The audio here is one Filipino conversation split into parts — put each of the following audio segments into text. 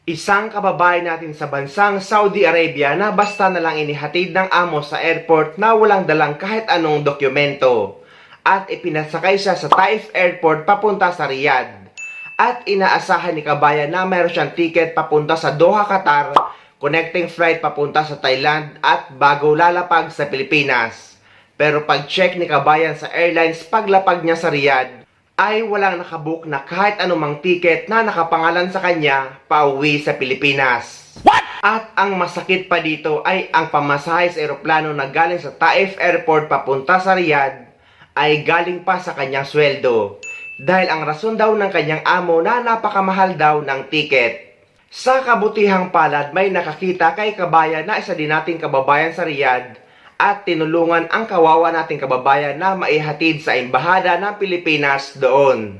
Isang kababayan natin sa bansang Saudi Arabia na basta na lang inihatid ng amo sa airport na walang dalang kahit anong dokumento. At ipinasakay siya sa Taif Airport papunta sa Riyadh. At inaasahan ni kabayan na mayroon siyang ticket papunta sa Doha, Qatar, connecting flight papunta sa Thailand at bago lalapag sa Pilipinas. Pero pag-check ni kabayan sa airlines paglapag niya sa Riyadh, ay walang nakabook na kahit anumang ticket na nakapangalan sa kanya pauwi sa Pilipinas. What? At ang masakit pa dito ay ang pamasahe sa eroplano na galing sa Taif Airport papunta sa Riyadh ay galing pa sa kanyang sweldo. Dahil ang rason daw ng kanyang amo na napakamahal daw ng ticket. Sa kabutihang palad may nakakita kay kabayan na isa din nating kababayan sa Riyadh at tinulungan ang kawawa nating kababayan na maihatid sa embahada ng Pilipinas doon.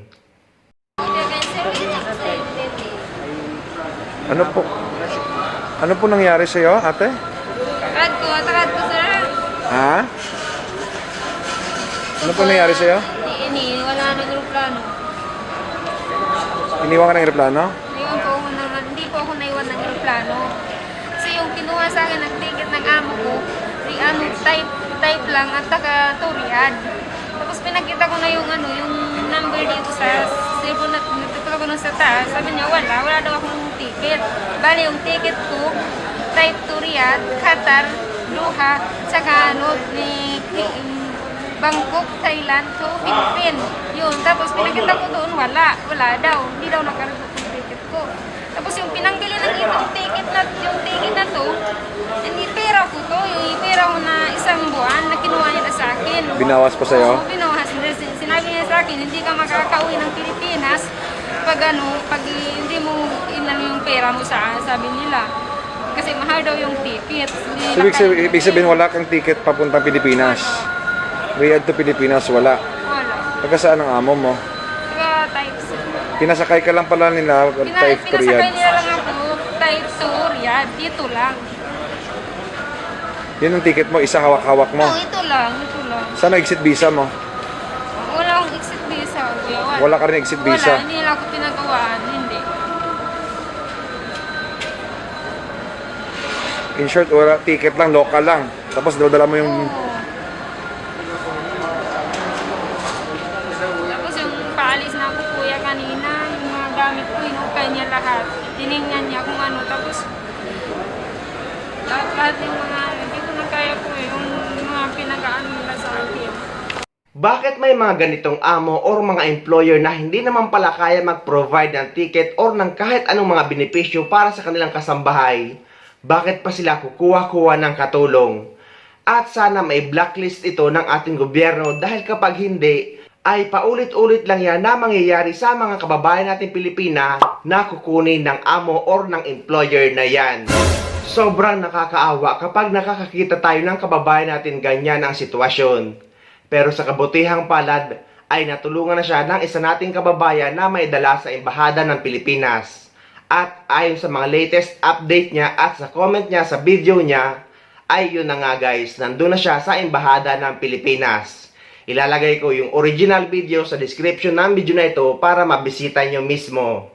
Ano po nangyari sa iyo, ate? Takad ko, sir. Ha? Ano po nangyari sa iyo? Wala nang aeroplano. Iniwan ka ng eroplano? Hindi po ako naiwan ng aeroplano. Kasi yung kinuha sa akin ng ticket ng amo ko, type lang at taga-Riyadh. Tapos pinakita ko na yung number dito sa cellphone na nagtutulog ko nun sa taas. Sabi niya, wala daw akong ticket. Bali, yung ticket ko, type to Riyadh, Qatar, Doha, tsaka Bangkok, Thailand to Philippines. Yun. Tapos pinakita ko doon, wala daw. Hindi daw nakarap yung ticket ko. Tapos yung pinangbili ng yung ticket na to, hindi pera ko to. Yung pera ko na isang buwan na kinuha niya na sa akin. Binawas pa sa'yo? Oo, binawas. Sinabi niya sa akin, hindi ka makakauwi ng Pilipinas pag hindi mo ilan yung pera mo sabi nila. Kasi mahal daw yung ticket. So, ibig sabihin wala kang ticket papuntang Pilipinas? Riyadh to Pilipinas, wala? Wala. Taga saan ang amo mo? Taga types. Pinasakay ka lang pala nila, Taif to Pinasakay Riyadh. nila lang ako, type to Riyadh. Dito lang. Yun ang ticket mo, isa hawak-hawak mo. Oo, ito lang. Saan ang exit visa mo? Wala akong exit visa. Wala ka rin exit visa? Wala, hindi nila ako pinagawaan. Hindi. In short, wala, ticket lang, local lang. Tapos dala mo yung... Oo. Tapos yung paalis na ako kuya kanina, yung mga gamit ko, inukay niya lahat. Tinignan niya kung ano. Tapos lahat yung mga, hindi ko na kaya po yung mga pinagaan nila sa akin. Bakit may mga ganitong amo or mga employer na hindi naman pala kaya mag-provide ng ticket or ng kahit anong mga benepisyo para sa kanilang kasambahay? Bakit pa sila kukuha-kuha ng katulong? At sana may blacklist ito ng ating gobyerno dahil kapag hindi, ay paulit-ulit lang yan na mangyayari sa mga kababayan natin Pilipina na kukunin ng amo or ng employer na yan. Sobrang nakakaawa kapag nakakakita tayo ng kababayan natin ganyan ang sitwasyon. Pero sa kabutihang palad ay natulungan na siya ng isa nating kababayan na may dala sa embahada ng Pilipinas. At ayon sa mga latest update niya at sa comment niya sa video niya, ay yun na nga guys, nandun na siya sa embahada ng Pilipinas. Ilalagay ko yung original video sa description ng video na ito para mabisita nyo mismo.